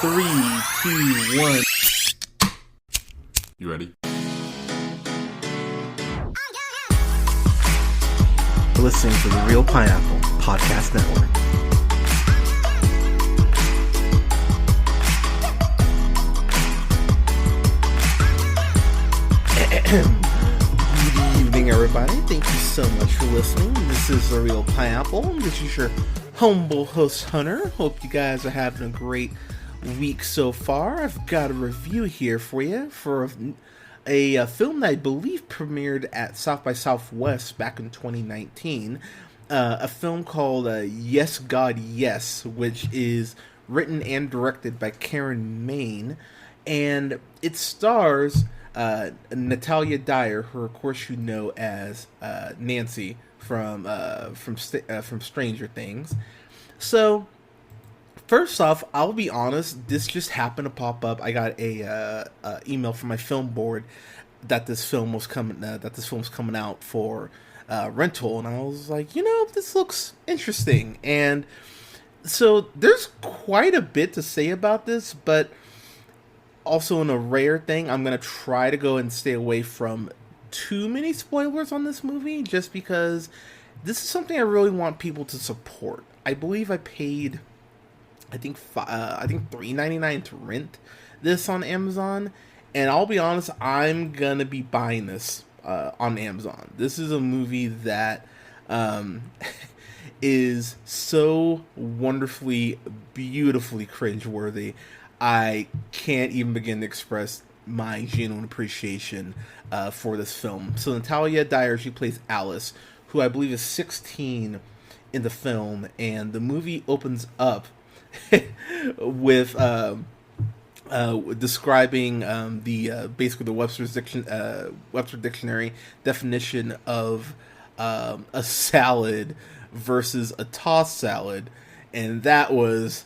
Three, two, one. You ready? You're listening to the Real Pineapple Podcast Network. Good evening, everybody. Thank you so much for listening. This is the Real Pineapple. This is your humble host, Hunter. Hope you guys are having a great week so far. I've got a review here for you for a film that I believe premiered at South by Southwest back in 2019. A film called Yes, God, Yes, which is written and directed by Karen Maine, and it stars Natalia Dyer, who of course you know as Nancy from Stranger Things. So, first off, I'll be honest, this just happened to pop up. I got a email from my film board that this film was coming out for rental, and I was like, this looks interesting. And so there's quite a bit to say about this, but also in a rare thing, I'm gonna try to go and stay away from too many spoilers on this movie, just because this is something I really want people to support. I believe I paid, I think $3.99 to rent this on Amazon, and I'll be honest, I'm gonna be buying this on Amazon. This is a movie that is so wonderfully, beautifully cringeworthy. I can't even begin to express my genuine appreciation for this film. So Natalia Dyer, she plays Alice, who I believe is 16 in the film, and the movie opens up with describing basically the Webster Dictionary definition of a salad versus a tossed salad, and that was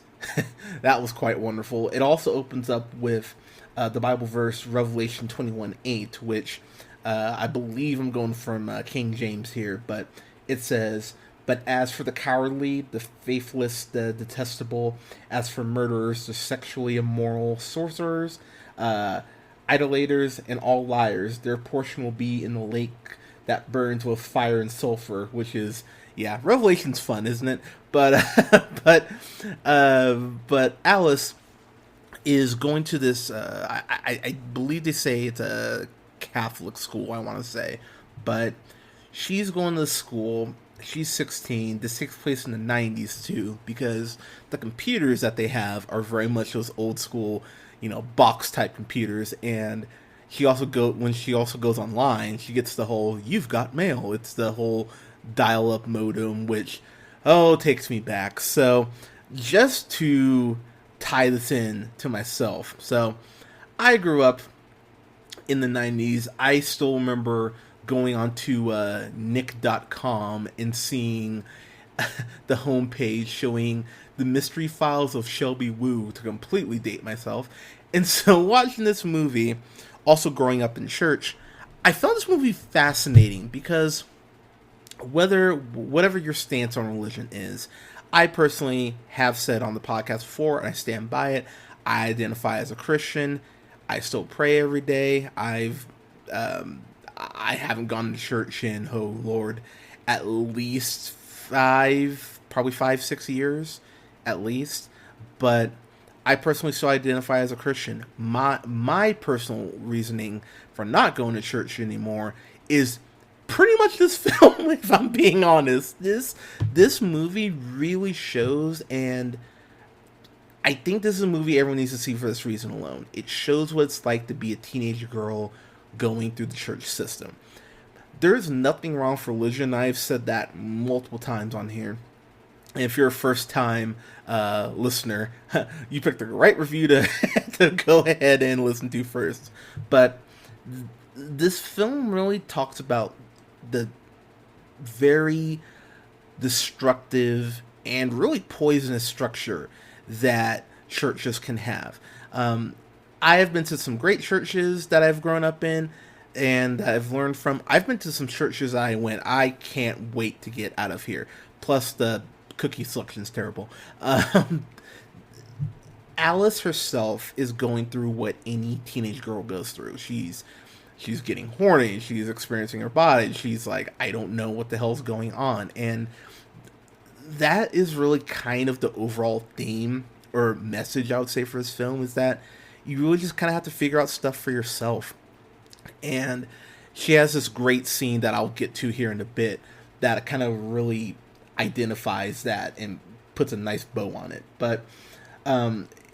that was quite wonderful. It also opens up with the Bible verse Revelation 21:8, which I believe I'm going from King James here, but it says, "But as for the cowardly, the faithless, the detestable, as for murderers, the sexually immoral, sorcerers, idolaters, and all liars, their portion will be in the lake that burns with fire and sulfur," which is, yeah, Revelation's fun, isn't it? But but Alice is going to this. I believe they say it's a Catholic school, I want to say, but she's going to the school. She's 16. This takes place in the 90s too, because the computers that they have are very much those old school, box type computers. And when she also goes online, she gets the whole "you've got mail." It's the whole dial-up modem, which takes me back. So just to tie this in to myself, so I grew up in the 90s. I still remember going onto Nick.com and seeing the homepage showing the mystery files of Shelby Woo, to completely date myself. And so watching this movie, also growing up in church, I found this movie fascinating because whatever your stance on religion is, I personally have said on the podcast before, and I stand by it, I identify as a Christian. I still pray every day. I haven't gone to church in, oh Lord, at least 5-6 years, at least. But I personally still identify as a Christian. My personal reasoning for not going to church anymore is pretty much this film, if I'm being honest. This movie really shows, and I think this is a movie everyone needs to see for this reason alone. It shows what it's like to be a teenage girl going through the church system. There's nothing wrong with religion. I've said that multiple times on here. And if you're a first-time listener, you picked the right review to go ahead and listen to first. But this film really talks about the very destructive and really poisonous structure that churches can have. I have been to some great churches that I've grown up in and I've learned from. I've been to some churches I can't wait to get out of here. Plus the cookie selection's terrible. Alice herself is going through what any teenage girl goes through. She's getting horny, she's experiencing her body, she's like, I don't know what the hell's going on. And that is really kind of the overall theme or message, I would say, for this film, is that you really just kind of have to figure out stuff for yourself. And she has this great scene that I'll get to here in a bit that kind of really identifies that and puts a nice bow on it. But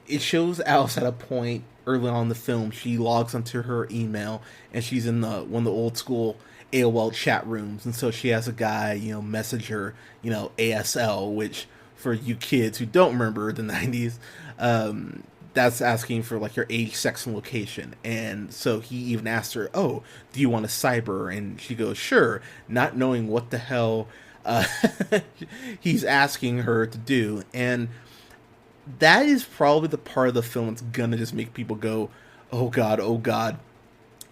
it shows Alice at a point early on in the film. She logs onto her email, and she's in one of the old school AOL chat rooms, and so she has a guy, message her, ASL, which for you kids who don't remember the 90s, that's asking for like your age, sex, and location. And so he even asked her, oh, do you want to cyber? And she goes, sure, not knowing what the hell he's asking her to do. And that is probably the part of the film that's gonna just make people go, oh god,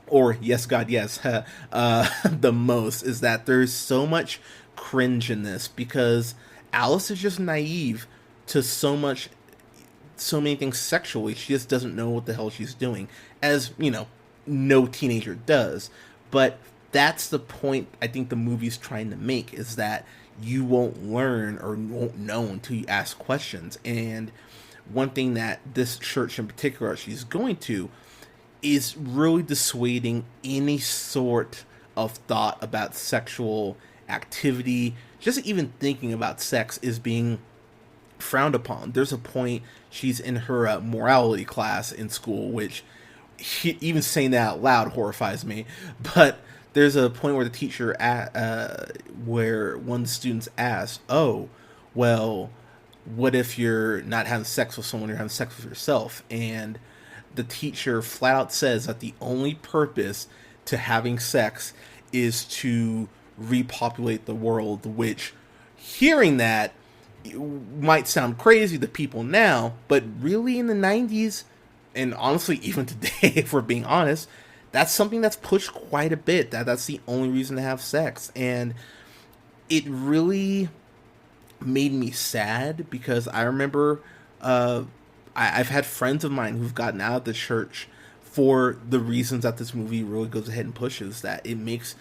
or yes god, yes, the most, is that there's so much cringe in this, because Alice is just naive to so many things sexually. She just doesn't know what the hell she's doing, as no teenager does. But that's the point I think the movie's trying to make, is that you won't learn or won't know until you ask questions. And one thing that this church in particular she's going to is really dissuading any sort of thought about sexual activity. Just even thinking about sex is being frowned upon. There's a point she's in her morality class in school, which even saying that out loud horrifies me. But there's a point where the teacher, where one of the students asks, oh, well, what if you're not having sex with someone, you're having sex with yourself? And the teacher flat out says that the only purpose to having sex is to repopulate the world, which, hearing that, might sound crazy to people now, but really in the 90s, and honestly even today, if we're being honest, that's something that's pushed quite a bit, that's the only reason to have sex. And it really made me sad, because I remember I've had friends of mine who've gotten out of the church for the reasons that this movie really goes ahead and pushes, that it makes...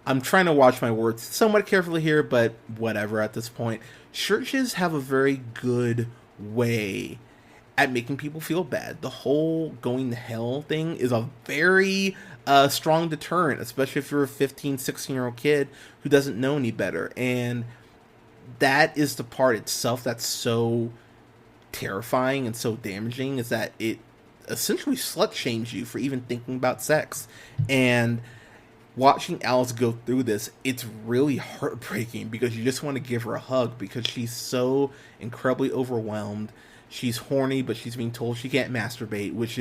I'm trying to watch my words somewhat carefully here, but whatever at this point. Churches have a very good way at making people feel bad. The whole going to hell thing is a very strong deterrent, especially if you're a 15, 16-year-old kid who doesn't know any better. And that is the part itself that's so terrifying and so damaging, is that it essentially slut-shames you for even thinking about sex. And watching Alice go through this, it's really heartbreaking, because you just want to give her a hug, because she's so incredibly overwhelmed. She's horny, but she's being told she can't masturbate, which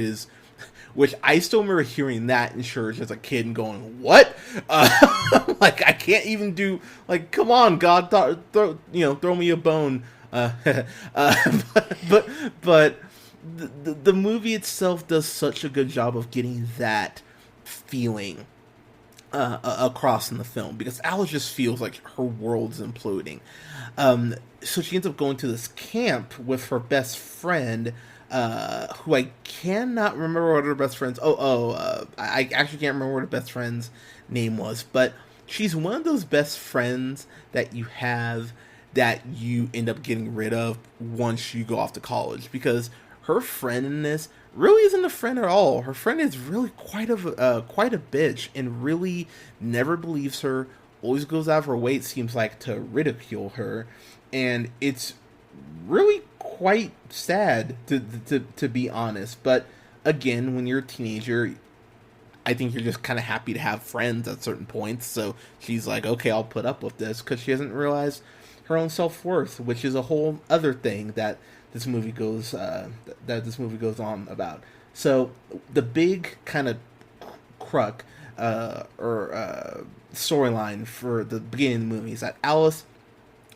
I still remember hearing that in church as a kid and going, what? Like, I can't even do, like, come on, God, throw me a bone. But the movie itself does such a good job of getting that feeling across in the film, because Alice just feels like her world's imploding. So she ends up going to this camp with her best friend, who I cannot remember what her best friend's... I actually can't remember what her best friend's name was, but she's one of those best friends that you have that you end up getting rid of once you go off to college, because her friend in this really isn't a friend at all. Her friend is really quite a bitch, and really never believes her, always goes out of her way, it seems like, to ridicule her. And it's really quite sad, to be honest. But again, when you're a teenager, I think you're just kind of happy to have friends at certain points. So she's like, okay, I'll put up with this, because she hasn't realized her own self-worth, which is a whole other thing that this movie goes on about. So the big kind of storyline for the beginning of the movie is that Alice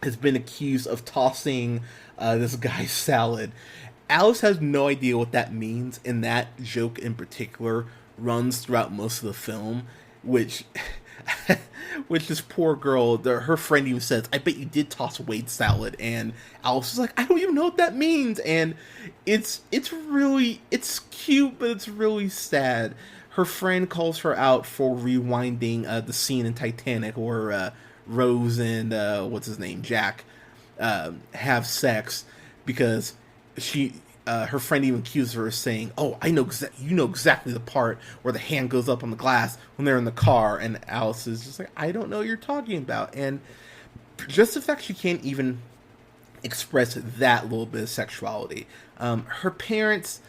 has been accused of tossing this guy's salad. Alice has no idea what that means, and that joke in particular runs throughout most of the film, which which this poor girl, her friend even says, "I bet you did toss Wade salad," and Alice is like, "I don't even know what that means," and it's it's cute, but it's really sad. Her friend calls her out for rewinding the scene in Titanic where Rose and what's his name, Jack, have sex because she her friend even accuses her of saying, "Oh, I know you know exactly the part where the hand goes up on the glass when they're in the car," and Alice is just like, "I don't know what you're talking about," and just the fact she can't even express that little bit of sexuality. Her parents,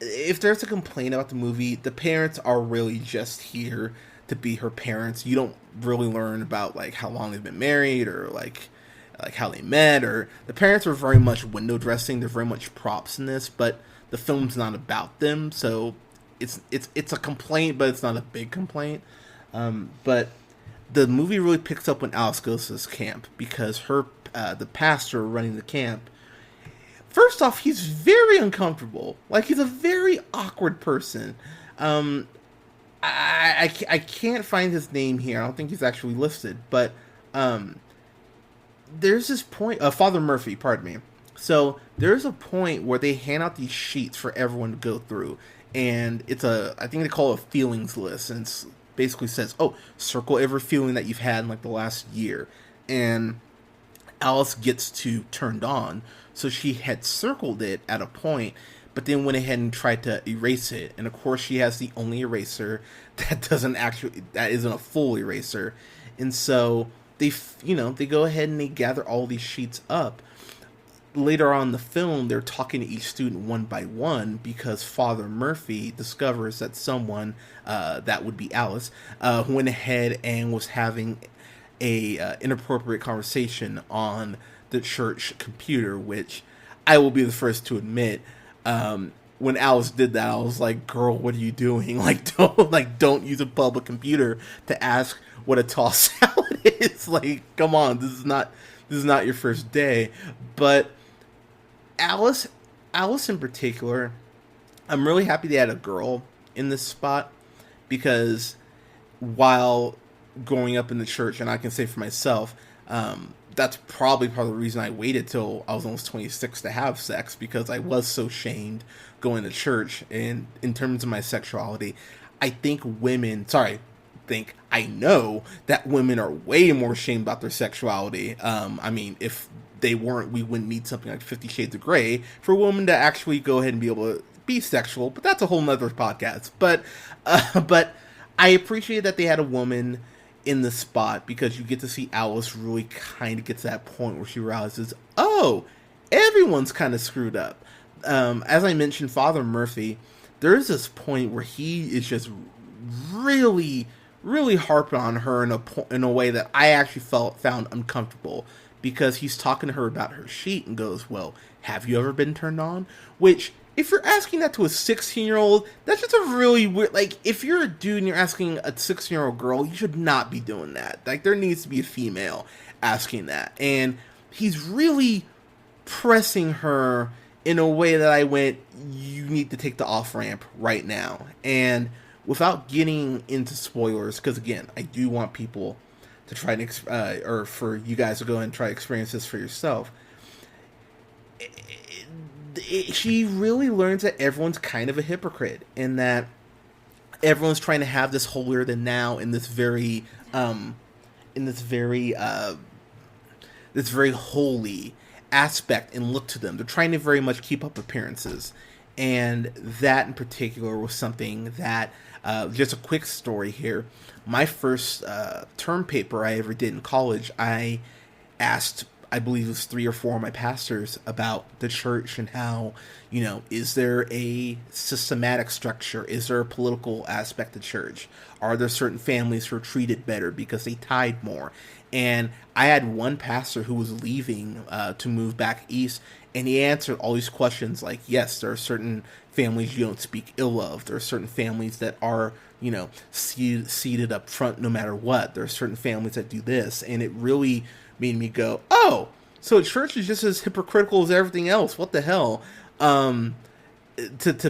if there's a complaint about the movie, the parents are really just here to be her parents. You don't really learn about like how long they've been married or like how they met, or the parents are very much window dressing. They're very much props in this, but the film's not about them, so it's a complaint, but it's not a big complaint. But the movie really picks up when Alice goes to this camp because the pastor running the camp. First off, he's very uncomfortable. Like, he's a very awkward person. I can't find his name here. I don't think he's actually listed, but there's this point, Father Murphy, pardon me. So there's a point where they hand out these sheets for everyone to go through, and I think they call it a feelings list, and it basically says, "Oh, circle every feeling that you've had in like the last year," and Alice gets to turned on, so she had circled it at a point, but then went ahead and tried to erase it, and of course she has the only eraser that isn't a full eraser, and so they go ahead and they gather all these sheets up. Later on in the film, they're talking to each student one by one because Father Murphy discovers that someone, that would be Alice, went ahead and was having a inappropriate conversation on the church computer, which I will be the first to admit, when Alice did that, I was like, "Girl, what are you doing? Don't use a public computer to ask what a tossed salad is. Like, come on, this is not your first day." But Alice in particular, I'm really happy they had a girl in this spot, because while growing up in the church, and I can say for myself, that's probably part of the reason I waited till I was almost 26 to have sex, because I was so shamed going to church. And in terms of my sexuality, I know that women are way more shamed about their sexuality. I mean, if they weren't, we wouldn't need something like 50 Shades of Grey for women to actually go ahead and be able to be sexual, but that's a whole nother podcast. But I appreciate that they had a woman in the spot, because you get to see Alice really kind of get to that point where she realizes, oh, everyone's kind of screwed up. As I mentioned, Father Murphy, there is this point where he is just really, really harping on her in a way that I actually found uncomfortable, because he's talking to her about her sheet and goes, "Well, have you ever been turned on?" Which, if you're asking that to a 16-year-old, that's just a really weird, like, if you're a dude and you're asking a 16-year-old girl, you should not be doing that. Like, there needs to be a female asking that. And he's really pressing her in a way that I went, you need to take the off-ramp right now. And without getting into spoilers, because again, I do want people to try and, or for you guys to go and try to experience this for yourself. She really learns that everyone's kind of a hypocrite, and that everyone's trying to have this holier than now in this very holy aspect and look to them. They're trying to very much keep up appearances, and that in particular was something that, just a quick story here. My first term paper I ever did in college, I asked, I believe it was 3 or 4 of my pastors, about the church and how, is there a systematic structure? Is there a political aspect to church? Are there certain families who are treated better because they tithe more? And I had one pastor who was leaving to move back east, and he answered all these questions like, yes, there are certain families you don't speak ill of. There are certain families that are, seated up front no matter what. There are certain families that do this. And it really made me go, oh, so church is just as hypocritical as everything else. What the hell? To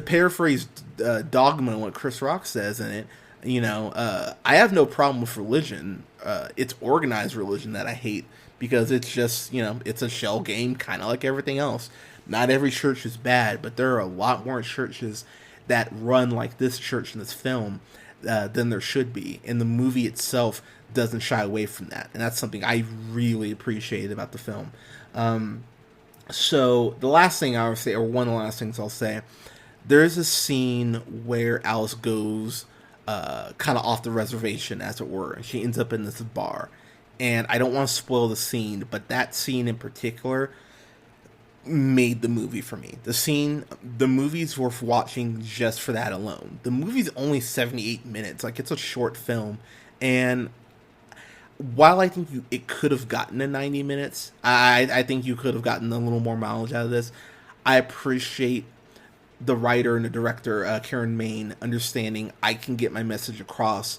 paraphrase Dogma, what Chris Rock says in it, I have no problem with religion. It's organized religion that I hate because it's just, it's a shell game, kind of like everything else. Not every church is bad, but there are a lot more churches that run like this church in this film than there should be. And the movie itself doesn't shy away from that. And that's something I really appreciate about the film. So the last thing I would say, or one of the last things I'll say, there's a scene where Alice goes kind of off the reservation, as it were. And she ends up in this bar. And I don't want to spoil the scene, but that scene in particular made the movie for me. The movie's worth watching just for that alone. The movie's only 78 minutes. Like, it's a short film. And while I think it could have gotten to 90 minutes, I think you could have gotten a little more mileage out of this. I appreciate the writer and the director, Karen Maine, understanding I can get my message across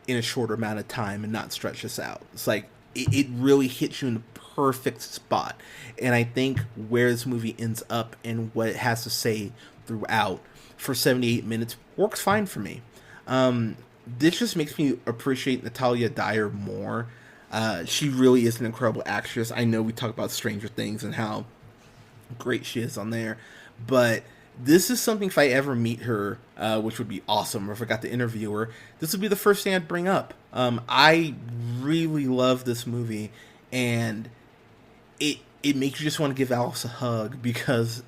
in a shorter amount of time and not stretch this out. It's like, it really hits you in the perfect spot. And I think where this movie ends up and what it has to say throughout for 78 minutes works fine for me. This just makes me appreciate Natalia Dyer more. She really is an incredible actress. I know we talk about Stranger Things and how great she is on there, but this is something, if I ever meet her, which would be awesome, or if I got to interview her, this would be the first thing I'd bring up. I really love this movie, and it makes you just want to give Alice a hug, because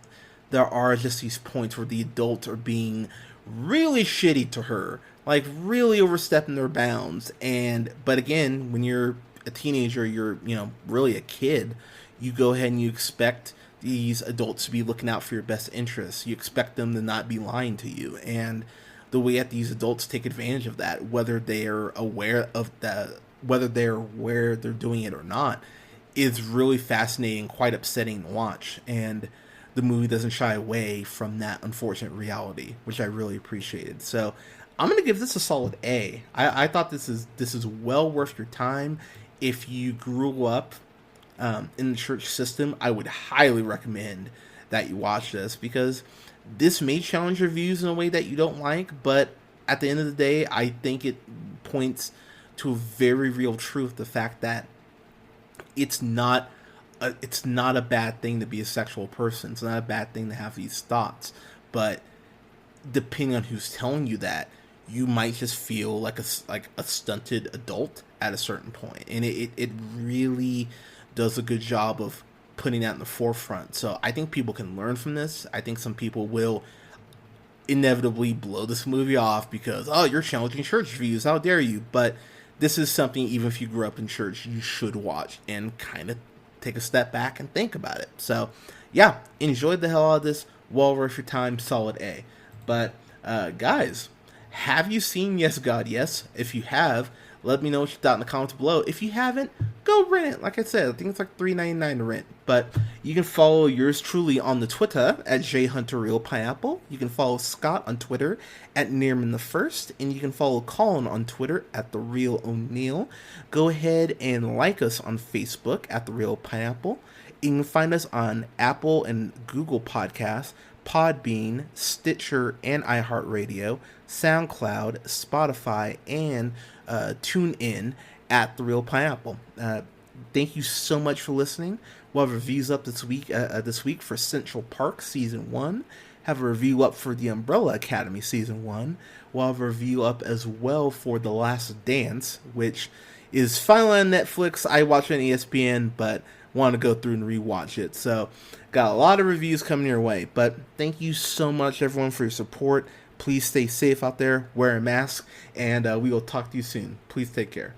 there are just these points where the adults are being really shitty to her, like really overstepping their bounds. But again, when you're a teenager, you're, really a kid, you go ahead and you expect these adults to be looking out for your best interests. You expect them to not be lying to you. And the way that these adults take advantage of that, whether they're aware of that, whether they're aware they're doing it or not, is really fascinating, quite upsetting to watch. And the movie doesn't shy away from that unfortunate reality, which I really appreciated. So I'm going to give this a solid A. I thought this is well worth your time. If you grew up in the church system, I would highly recommend that you watch this, because this may challenge your views in a way that you don't like, but at the end of the day, I think it points to a very real truth, the fact that it's not a bad thing to be a sexual person. It's not a bad thing to have these thoughts, but depending on who's telling you that, you might just feel like a stunted adult at a certain point. And it really does a good job of putting that in the forefront. So I think people can learn from this. I think some people will inevitably blow this movie off because, oh, you're challenging church views, how dare you? But this is something, even if you grew up in church, you should watch and kind of take a step back and think about it. So yeah, enjoyed the hell out of this. Well worth your time, solid A. But guys, have you seen Yes God Yes? If you have, let me know what you thought in the comments below. If you haven't, go rent it. Like I said, I think it's like $3.99 to rent. But you can follow yours truly on the Twitter at JHunterRealPineapple. You can follow Scott on Twitter at Nearman1st. And you can follow Colin on Twitter at TheRealO'Neil. Go ahead and like us on Facebook at The Real Pineapple. You can find us on Apple and Google Podcasts, Podbean, Stitcher, and iHeartRadio, SoundCloud, Spotify, and TuneIn at The Real Pineapple. Thank you so much for listening. We'll have reviews up this week for Central Park Season 1. Have a review up for The Umbrella Academy Season 1. We'll have a review up as well for The Last Dance, which is finally on Netflix. I watch it on ESPN, but want to go through and rewatch it. So got a lot of reviews coming your way. But thank you so much, everyone, for your support. Please stay safe out there, wear a mask, and we will talk to you soon. Please take care.